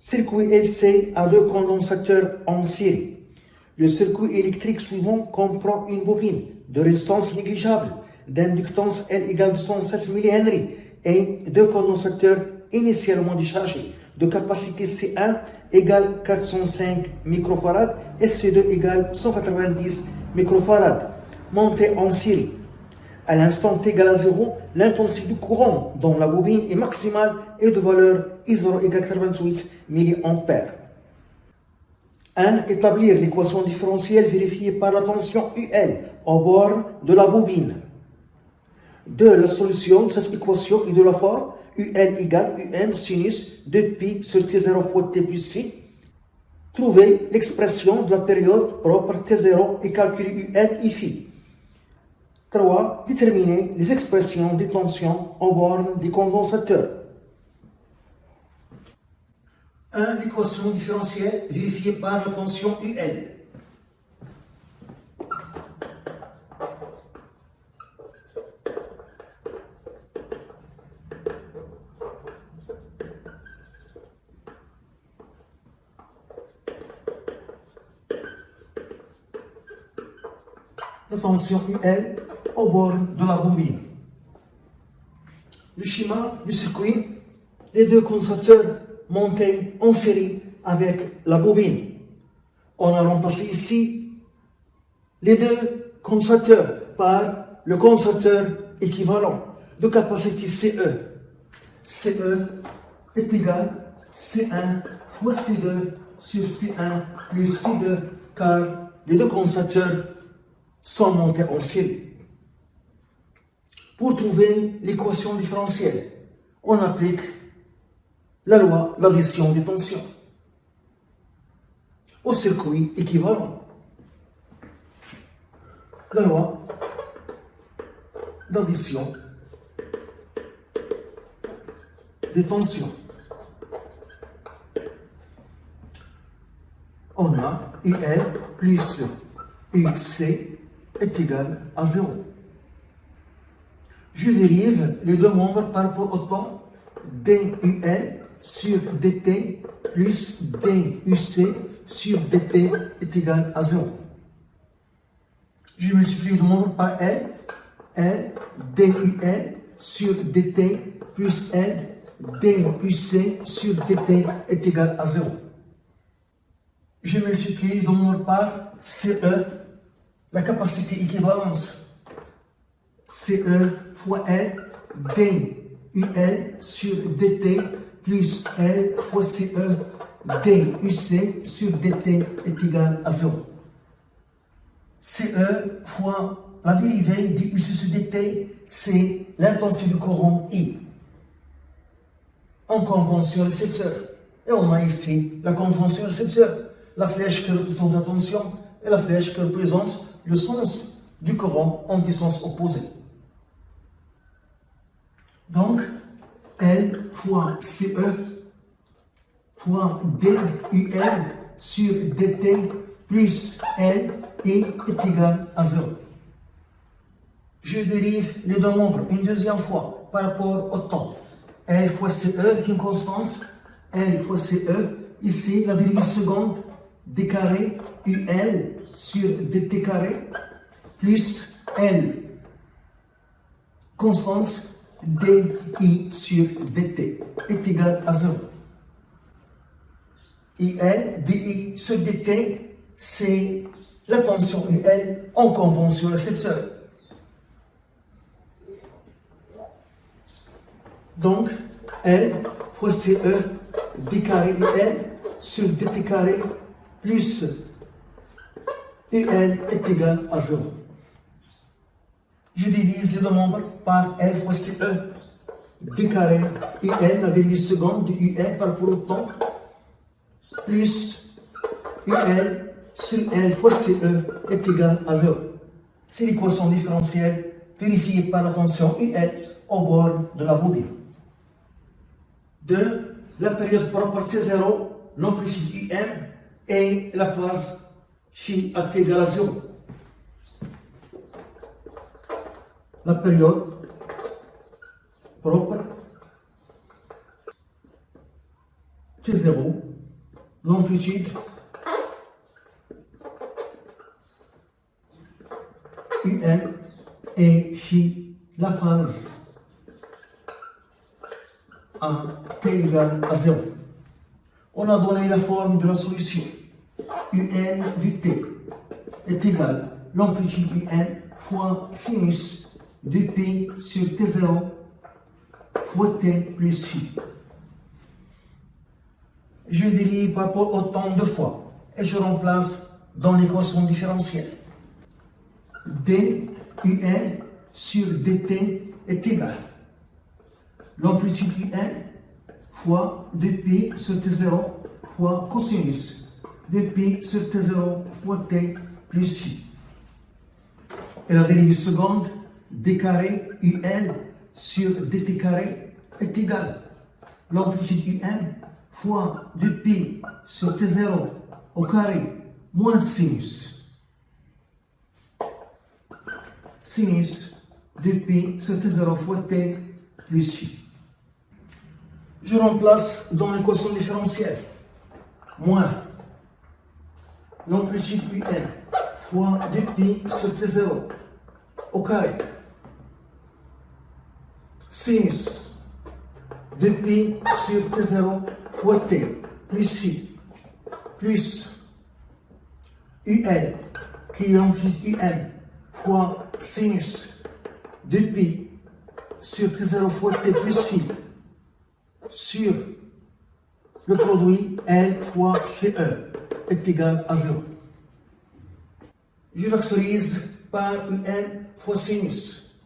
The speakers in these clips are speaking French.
Circuit LC à deux condensateurs en série. Le circuit électrique suivant comprend une bobine de résistance négligeable, d'inductance L égale 207 mH et deux condensateurs initialement déchargés de capacité C1 égale 405 microfarad et C2 égale 190 microfarad, montés en série. À l'instant t égale à 0, l'intensité du courant dans la bobine est maximale et de valeur I0 égale 88 mA. 1. Établir l'équation différentielle vérifiée par la tension UL aux bornes de la bobine. 2. La solution de cette équation est de la forme UL égale UM sinus 2π sur T0 fois T plus phi. Trouvez l'expression de la période propre T0 et calculez UL et phi. 3. Déterminer les expressions des tensions aux bornes des condensateurs. 1. L'équation différentielle vérifiée par la tension UL. La tension UL au bord de la bobine. Le schéma du circuit, les deux condensateurs montés en série avec la bobine. On a remplacé ici les deux condensateurs par le condensateur équivalent de capacité CE. CE est égal C1 fois C2 sur C1 plus C2 car les deux condensateurs sont montés en série. Pour trouver l'équation différentielle, on applique la loi d'addition des tensions au circuit équivalent. La loi d'addition des tensions. On a UL plus UC est égal à 0. Je dérive les deux membres par rapport au temps DUL sur dt plus DUC sur dt est égal à 0. Je multiplie les deux membres par L DUL sur dt plus L DUC sur dt est égal à 0. Je multiplie les deux membres par CE, la capacité équivalence. CE fois L DUL sur dt plus L fois CE DUC sur dt est égal à 0. CE fois la dérivée DUC sur dt, c'est l'intensité du courant I. En convention récepteur. Et on a ici la convention récepteur, la flèche qui représente la tension et la flèche qui représente le sens du courant en des sens opposés. Donc, L fois CE fois DUL sur dt plus L est égal à 0. Je dérive les deux nombres une deuxième fois par rapport au temps. L fois CE est une constante. L fois CE, ici la dérivée seconde d carré UL sur dt carré plus L constante dI sur dt est égal à 0. IL, dI sur dt, c'est la tension UL en convention récepteur. Donc, L fois CE d carré UL sur dt carré plus UL est égal à 0. Je divise les deux membres par L fois CE d carré UL, la dérivée seconde de UL par rapport au temps, plus UL sur L fois CE est égal à 0. C'est l'équation différentielle vérifiée par la tension UL au bord de la bobine. 2. La période propre T0, l'amplitude UM et la phase phi à T égale à 0. La période propre T0 l'amplitude UN et phi la phase à t égale à 0. On a donné la forme de la solution. UN du t est égal à l'amplitude UN fois sinus de P sur T0 fois T plus phi. Je dérive par rapport au temps deux fois et je remplace dans l'équation différentielle. d UN sur dt est égal à l'amplitude UN fois 2π sur T0 fois cosinus 2π sur T0 fois T plus phi. Et la dérivée seconde, d carré UN sur dt carré est égal à l'amplitude UN fois 2π sur T0 au carré moins sinus. Sinus 2π sur T0 fois T plus phi. Je remplace dans l'équation différentielle. Moins l'amplitude UN fois 2π sur T0 au carré. Sinus 2π sur T0 fois T plus phi plus UN qui est l'amplitude UN fois sinus 2π sur T0 fois T plus phi sur le produit L fois CE est égal à 0. Je vectorise par UN fois sinus.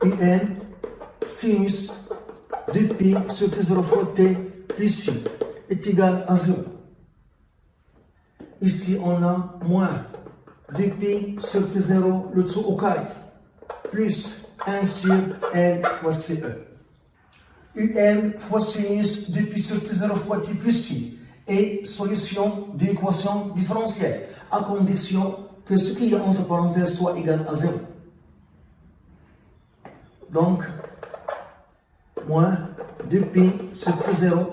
UN sinus 2π sur T0 fois T plus phi est égal à 0. Ici, on a moins 2π sur T0, le tout au carré, plus 1 sur L fois CE. UN fois sinus 2π sur T0 fois T plus phi est solution de l'équation différentielle, à condition que ce qui est entre parenthèses soit égal à 0. Donc, moins 2π sur T0,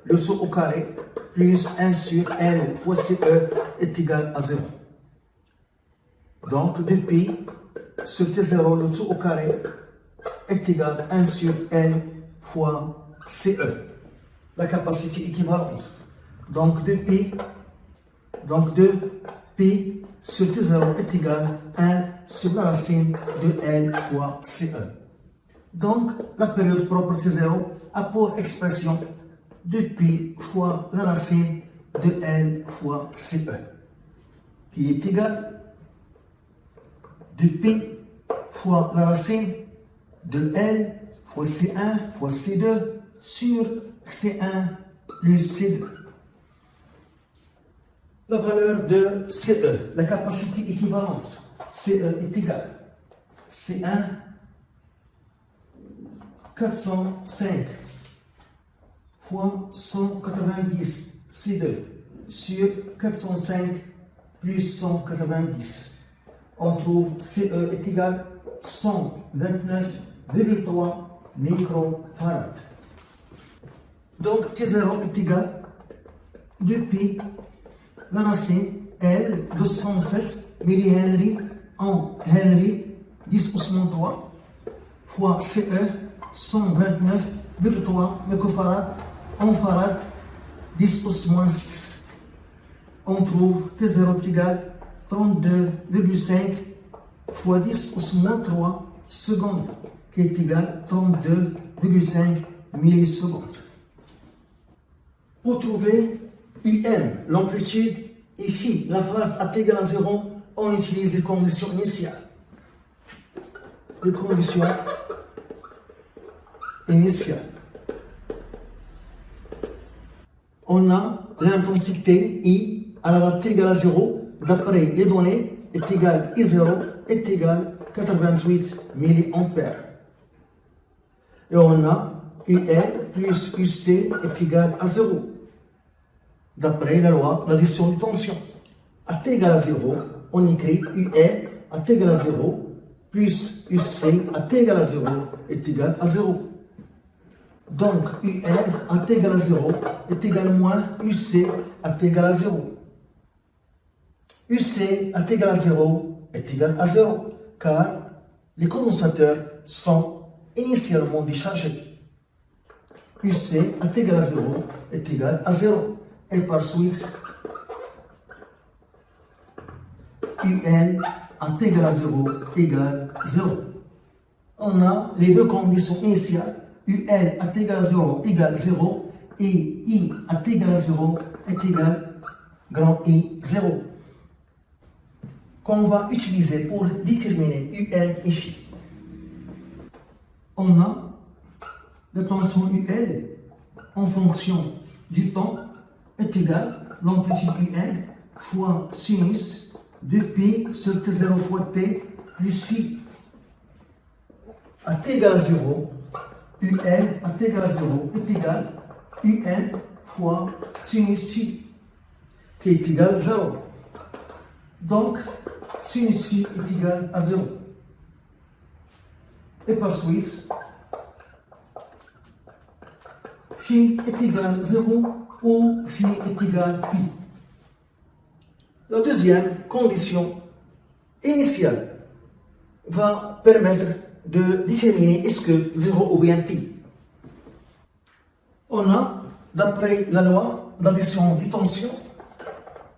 le saut au carré, plus 1 sur L fois CE est égal à 0. Donc, 2π sur T0, le tout au carré, est égal à 1 sur L fois CE. La capacité équivalente. Donc, 2π sur T0 est égal à 1 sur la racine de L fois CE. Donc, la période propre T0 a pour expression 2π fois la racine de L fois CE, qui est égal à 2π fois la racine de L fois C1 fois C2 sur C1 plus C2. La valeur de CE, la capacité équivalente, CE est égale à C1 405 fois 190 C2 sur 405 plus 190. On trouve CE est égal à 129,3 microfarad. Donc T0 est égal à 2π la racine L 207 millihenry en Henry 10 poussement 3 fois CE 129,3 microfarad en farad 10 poussement 6. On trouve T0 est égal à 32,5 fois 10 poussement 3 secondes, qui est égal à 32,5 millisecondes. Pour trouver IM, l'amplitude, et phi, la phase à t égale à 0, on utilise les conditions initiales. Les conditions initiales. On a l'intensité I à la date t égale à 0, d'après les données, est égal à I0 est égal à 88 mA. Et on a UL plus UC est égal à 0. D'après la loi d'addition de tension. À t égale à 0, on écrit UL à t égale à 0 plus UC à t égale à 0 est égal à 0. Donc, UN à t égale à 0 est égal à moins UC à t égale à 0. UC à t égale à 0 est égal à 0, car les condensateurs sont initialement déchargés. UC à t égale à 0 est égal à 0. Et par suite, UN à t égale à 0 égale 0. On a les deux conditions initiales. UN à t égale à 0 égale 0 et I à t égale à 0 est égal grand I 0. Qu'on va utiliser pour déterminer UN et phi. On a la tension UN en fonction du temps est égal à l'amplitude UN fois sinus de P sur T0 fois T plus phi. À t égale à 0, UN à t égale à 0 est égal à UN fois sinus phi, qui est égal à 0. Donc, sinus phi est égal à 0. Et par suite, phi est égal à 0 ou phi est égal à pi. La deuxième condition initiale va permettre de déterminer est-ce que 0 ou bien pi. On a, d'après la loi d'addition des tensions,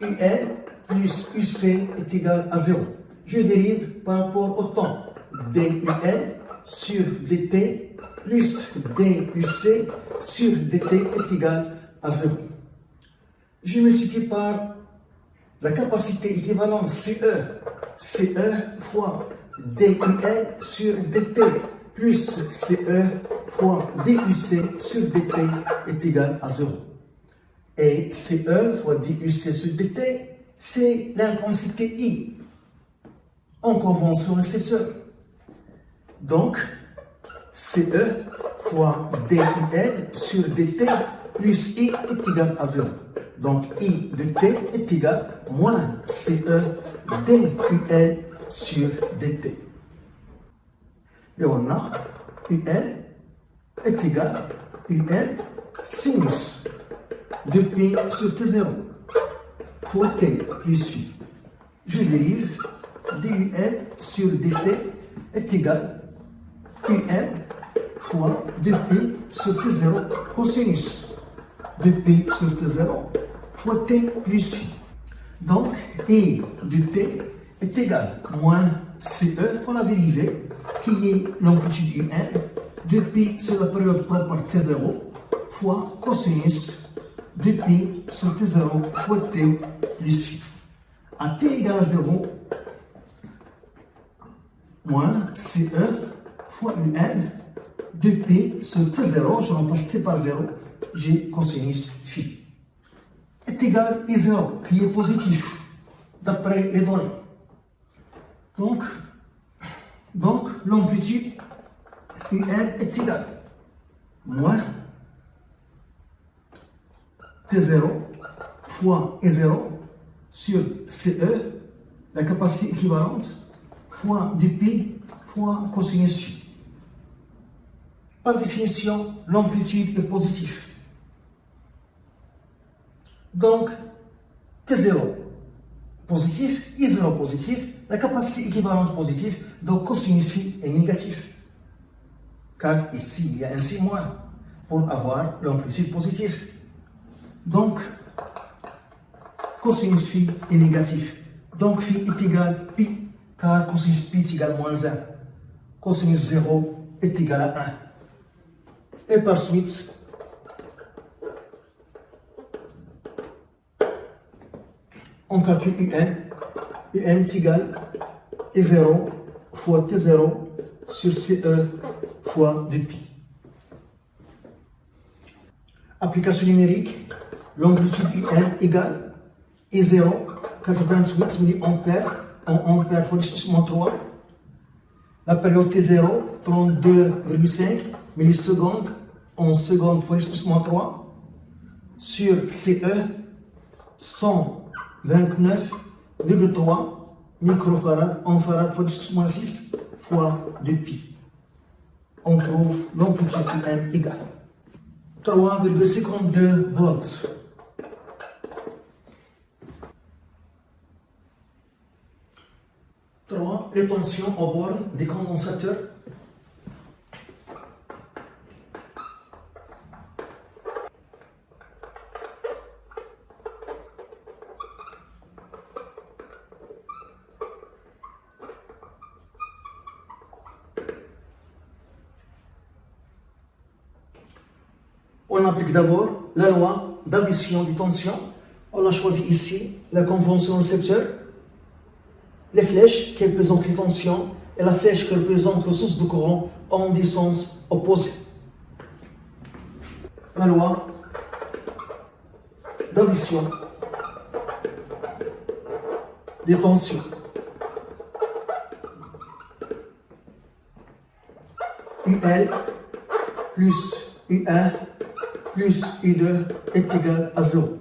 UN plus UC est égal à 0. Je dérive par rapport au temps. DUN sur DT plus DUC sur DT est égal à 0. Je multiplie par la capacité équivalente CE fois DUN sur DT plus CE fois DUC sur DT est égal à 0. Et CE fois DUC sur DT, c'est l'intensité I en convention récepteur. Donc, CE fois DUN sur DT plus I est égal à 0. Donc, I de T est égal à moins CE DUN sur DT. Et on a UN est égal à UN sinus de P sur T0 fois T plus phi. Je dérive DUN sur DT est égal à UN fois 2P sur T0 cosinus de P sur T0 fois T plus phi. Donc, I de T est égal à moins CE fois la dérivée qui est l'amplitude UN de Pi sur la période propre T0 fois cosinus de Pi sur T0 fois T plus phi. À T égale à 0, moins CE fois UN de Pi sur T0, je remplace T par 0, j'ai cosinus phi. Est égal à 0, qui est positif, d'après les données. Donc l'amplitude UN est égale à moins T0 fois E0 sur CE, la capacité équivalente, fois du pi fois cosinus phi. Par définition, l'amplitude est positive. Donc, T0 positif, I0 positif, la capacité équivalente positive, donc cosinus phi est négatif. Car ici, il y a un signe moins pour avoir l'amplitude positive. Donc, cosinus phi est négatif. Donc, phi est égal à pi, car cosinus pi est égal à moins 1. Cosinus 0 est égal à 1. Et par suite, on calcule UN. UN est égal à E0 fois T0 sur CE fois 2pi. Application numérique, l'amplitude UN égale E0, 88 mA en ampères fois 10-3. La période T0, 32,5 millisecondes en secondes fois 10-3. Sur CE, 129,3 microfarad en farad fois 10-6 fois 2pi. On trouve l'amplitude UN égale. 3,52 volts. Les tensions aux bornes des condensateurs. On applique d'abord la loi d'addition des tensions. On a choisi ici la convention récepteur, les flèches qui représentent les tensions et la flèche qui représente le source de courant en des sens opposés. La loi d'addition des tensions. UL plus U1 plus U2 est égal à 0.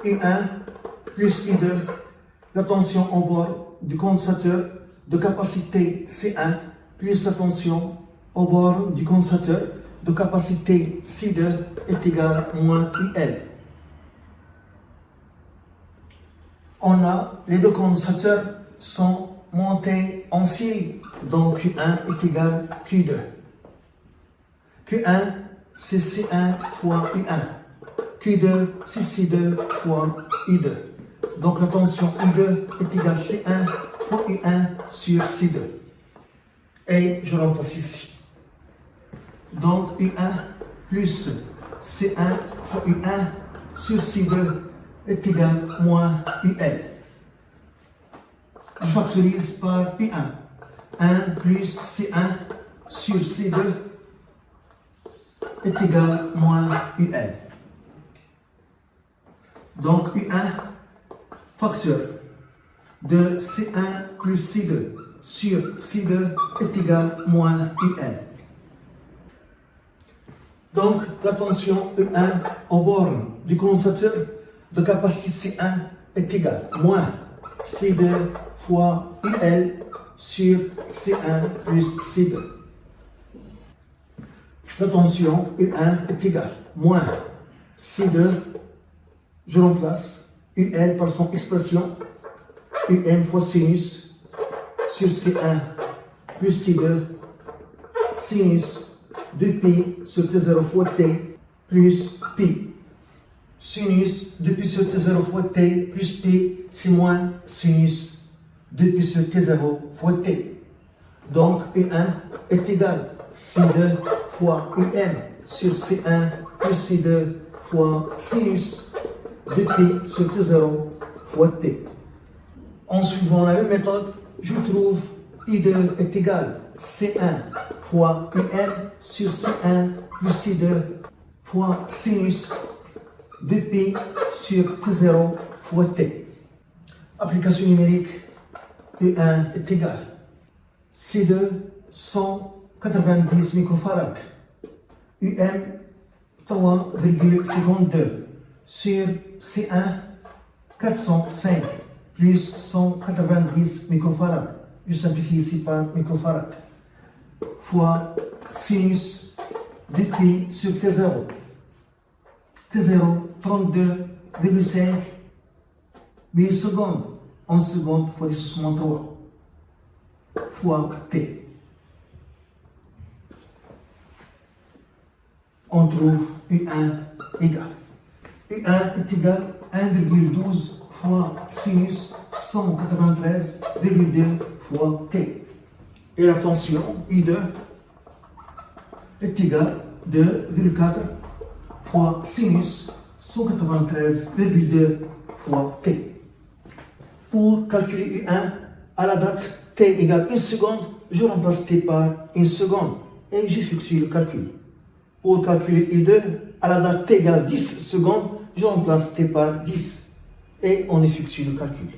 U1 plus U2, la tension en bord du condensateur de capacité C1 plus la tension au bord du condensateur de capacité C2 est égal à moins UL. On a les deux condensateurs sont montés en série, donc Q1 est égal à Q2. Q1 c'est C1 fois U1. Q2, c'est C2 fois U2. Donc la tension U2 est égale à C1 fois U1 sur C2. Et je remplace ici. Donc U1 plus C1 fois U1 sur C2 est égal à moins UL. Je factorise par U1. 1 plus C1 sur C2 est égal à moins UL. Donc U1 facteur de C1 plus C2 sur C2 est égal à moins UL. Donc la tension E1 en borne du condensateur de capacité C1 est égale à moins C2 fois UL sur C1 plus C2. La tension U1 est égale à moins C2, je remplace UL par son expression UM fois sinus sur C1 plus C2 sinus de pi sur T0 fois T plus pi. Sinus de pi sur T0 fois T plus pi, c'est moins sinus de pi sur T0 fois T. Donc U1 est égal à C2 fois UM sur C1 plus C2 fois sinus de pi sur T0 fois T. En suivant la même méthode, je trouve I2 est égal à C1 fois UM sur C1 plus C2 fois sinus de pi sur T0 fois T. Application numérique, U1 est égal à C2 190 microfarad, UM 3,52 sur C1 405 plus 190 microfarad. Je simplifie ici par microfarad fois sinus de pi sur T0. T0 32,5 millisecondes en seconde fois 10 sur 3 fois T. On trouve U1 égal. U1 est égal à 1,12 fois sinus 193,2 fois T. Et la tension I2 est égale à 2,4 fois sinus 193,2 fois T. Pour calculer U1 à la date T égale 1 seconde, je remplace T par 1 seconde et j'effectue le calcul. Pour calculer I2 à la date T égale 10 secondes, je remplace T par 10 et on effectue le calcul.